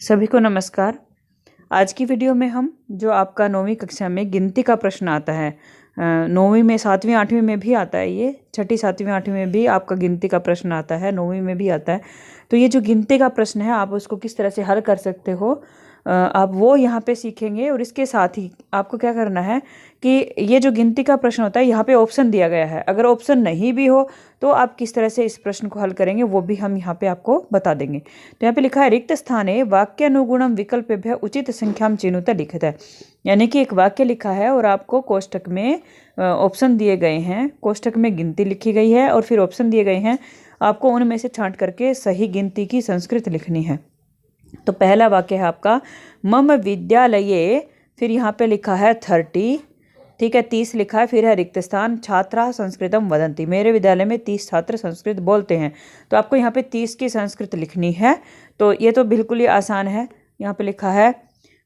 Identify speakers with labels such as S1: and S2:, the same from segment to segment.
S1: सभी को नमस्कार। आज की वीडियो में हम जो आपका 9वीं कक्षा में गिनती का प्रश्न आता है, 9वीं में 7वीं 8वीं में भी आता है, ये 6ठी 7वीं 8वीं में भी आपका गिनती का प्रश्न आता है, 9वीं में भी आता है। तो ये जो गिनती का प्रश्न है आप उसको किस तरह से हल कर सकते हो, आप वो यहाँ पे सीखेंगे। और इसके साथ ही आपको क्या करना है कि ये जो गिनती का प्रश्न होता है यहाँ पे ऑप्शन दिया गया है, अगर ऑप्शन नहीं भी हो तो आप किस तरह से इस प्रश्न को हल करेंगे वो भी हम यहाँ पे आपको बता देंगे। तो यहाँ पे लिखा है रिक्त स्थाने वाक्यानुगुणम विकल्पेभ्य उचित संख्याम चिनुत लिखित है, यानी कि एक वाक्य लिखा है और आपको कोष्टक में ऑप्शन दिए गए हैं, कोष्टक में गिनती लिखी गई है और फिर ऑप्शन दिए गए हैं, आपको उनमें से छांट करके सही गिनती की संस्कृत लिखनी है। तो पहला वाक्य है आपका मम विद्यालये, फिर यहाँ पे लिखा है 30, ठीक है, 30 लिखा है, फिर है रिक्त स्थान छात्रा संस्कृतम वदंती, मेरे विद्यालय में 30 छात्र संस्कृत बोलते हैं। तो आपको यहाँ पे 30 की संस्कृत लिखनी है। तो ये तो बिल्कुल ही आसान है। यहाँ पे लिखा है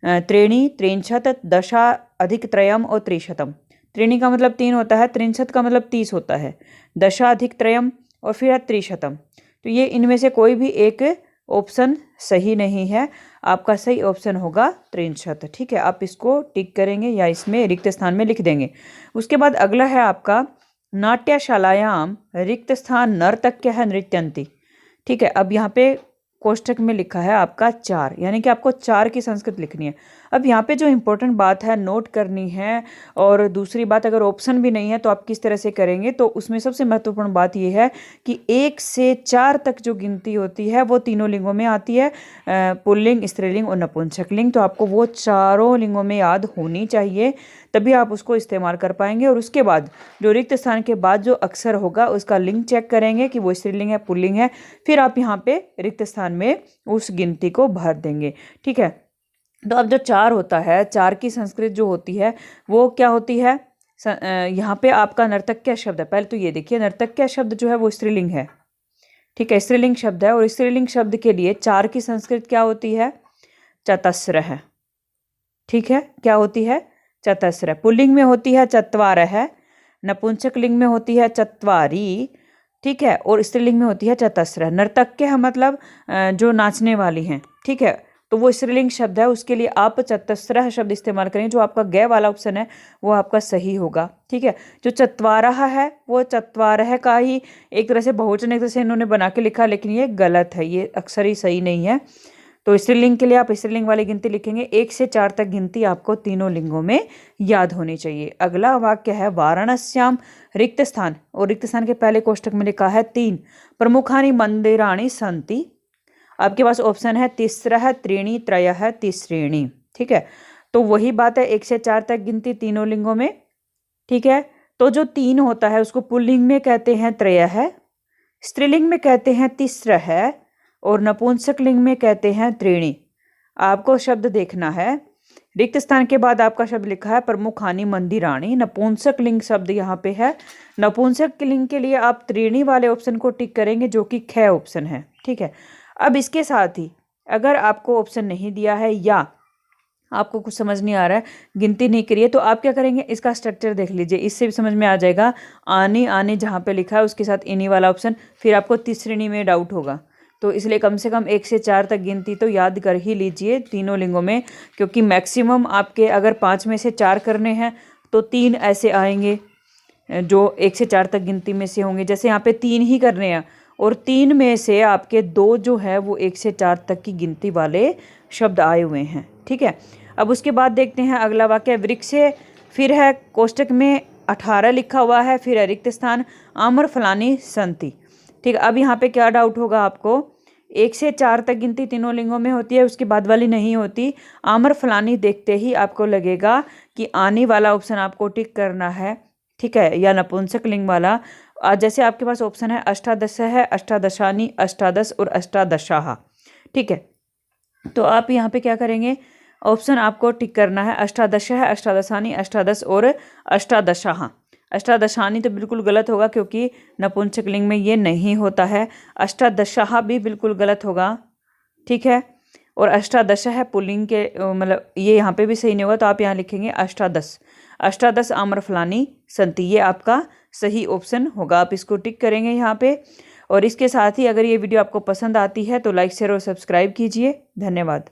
S1: त्रीणि त्रिंशत दशा अधिक त्रयम और त्रिशतम। त्रीणि का मतलब 3 होता है, त्रिंशत का मतलब 30 होता है, दशा अधिक त्रयम और फिर है त्रिशतम। तो ये इनमें से कोई भी एक ऑप्शन सही नहीं है, आपका सही ऑप्शन होगा त्रिंशत। ठीक है, आप इसको टिक करेंगे या इसमें रिक्त स्थान में लिख देंगे। उसके बाद अगला है आपका नाट्यशालायाम रिक्त स्थान नर्तक्य है नृत्यंती। ठीक है, अब यहाँ पे कोष्टक में लिखा है आपका 4, यानी कि आपको 4 की संस्कृत लिखनी है। अब यहाँ पे जो इम्पोर्टेंट बात है नोट करनी है, और दूसरी बात अगर ऑप्शन भी नहीं है तो आप किस तरह से करेंगे, तो उसमें सबसे महत्वपूर्ण बात ये है कि 1 से 4 तक जो गिनती होती है वो तीनों लिंगों में आती है, पुल्लिंग, स्त्रीलिंग और नपुंसक लिंग। तो आपको वो चारों लिंगों में याद होनी चाहिए, तभी आप उसको इस्तेमाल कर पाएंगे। और उसके बाद जो रिक्त स्थान के बाद जो अक्षर होगा उसका लिंग चेक करेंगे कि वो स्त्रीलिंग है पुल्लिंग है, फिर आप यहाँ पे रिक्त स्थान में उस गिनती को भर देंगे। ठीक है, तो अब जो 4 होता है, 4 की संस्कृत जो होती है वो क्या होती है, यहाँ पे आपका नर्तक्य शब्द है। पहले तो ये देखिए, नर्तक्य शब्द जो है वो स्त्रीलिंग है। ठीक है, स्त्रीलिंग शब्द है, और स्त्रीलिंग शब्द के लिए 4 की संस्कृत क्या होती है, चतस्र है। ठीक है, क्या होती है, चतस्र। पुल्लिंग में होती है चत्वारः, नपुंसक लिंग में होती है चत्वारी, ठीक है, और स्त्रीलिंग में होती है चतस्र। नर्तक्य मतलब जो नाचने वाली हैं, ठीक है, तो वो स्त्रीलिंग शब्द है, उसके लिए आप चतस्रः शब्द इस्तेमाल करें। जो आपका ग वाला ऑप्शन है वो आपका सही होगा। ठीक है, जो चत्वारः है वो चत्वारः का ही एक तरह से बहुवचन एक तरह से इन्होंने बना के लिखा, लेकिन ये गलत है, ये अक्षर ही सही नहीं है। तो स्त्रीलिंग के लिए आप स्त्रीलिंग वाली गिनती लिखेंगे। 1 से 4 तक गिनती आपको तीनों लिंगों में याद होनी चाहिए। अगला वाक्य है वाराणस्याम रिक्त स्थान, और रिक्त स्थान के पहले कोष्टक में लिखा है 3 प्रमुखानि मंदिराणि सन्ति। आपके पास ऑप्शन है तिस्रः त्रीणि त्रयः तिस्रीणि। ठीक है, तो वही बात है, 1 से 4 तक गिनती तीनों लिंगों में। ठीक है, तो जो 3 होता है उसको पुल्लिंग में कहते हैं त्रयः, स्त्रीलिंग में कहते हैं तिस्रः, और नपुंसक लिंग में कहते हैं त्रीणि। आपको शब्द देखना है, रिक्त स्थान के बाद आपका शब्द लिखा है प्रमुखानि मंदिराणि, नपुंसक लिंग शब्द यहाँ पे है। नपुंसक लिंग के लिए आप त्रीणि वाले ऑप्शन को टिक करेंगे, जो कि ख ऑप्शन है। ठीक है, अब इसके साथ ही अगर आपको ऑप्शन नहीं दिया है या आपको कुछ समझ नहीं आ रहा है, गिनती नहीं करिए, तो आप क्या करेंगे, इसका स्ट्रक्चर देख लीजिए, इससे भी समझ में आ जाएगा। आने आने जहाँ पे लिखा है उसके साथ इन्हीं वाला ऑप्शन, फिर आपको तीसरी में डाउट होगा। तो इसलिए कम से कम 1 से 4 तक गिनती तो याद कर ही लीजिए तीनों लिंगों में, क्योंकि मैक्सिमम आपके अगर 5 में से 4 करने हैं तो 3 ऐसे आएंगे जो 1 से 4 तक गिनती में से होंगे। जैसे यहाँ पे 3 ही करने हैं और 3 में से आपके 2 जो है वो 1 से 4 तक की गिनती वाले शब्द आए हुए हैं। ठीक है, अब उसके बाद देखते हैं अगला वाक्य वृक्ष, फिर है कोष्टक में 18 लिखा हुआ है, फिर है रिक्त स्थान आम्र फलानी संति। ठीक है, अब यहाँ पे क्या डाउट होगा आपको, 1 से 4 तक गिनती तीनों लिंगों में होती है, उसके बाद वाली नहीं होती। आम्र फलानी देखते ही आपको लगेगा कि आने वाला ऑप्शन आपको टिक करना है। ठीक है, या नपुंसक लिंग वाला। जैसे आपके पास ऑप्शन है अष्टादश है, अष्टादशानी, अष्टादश और अष्टादशाः। ठीक है, तो आप यहाँ पे क्या करेंगे, ऑप्शन आपको टिक करना है, अष्टादश है, अष्टादशानी, अष्टादश और अष्टादशाः। अष्टादशानी तो बिल्कुल गलत होगा क्योंकि नपुंसक लिंग में ये नहीं होता है। अष्टादशाः भी बिल्कुल गलत होगा। ठीक है, और अष्टादश है पुल्लिंग के, मतलब ये यहाँ पे भी सही नहीं होगा, तो आप यहाँ लिखेंगे अष्टादश। अष्टादश आम्रफलानी संति, ये आपका सही ऑप्शन होगा, आप इसको टिक करेंगे यहाँ पे। और इसके साथ ही अगर ये वीडियो आपको पसंद आती है तो लाइक शेयर और सब्सक्राइब कीजिए। धन्यवाद।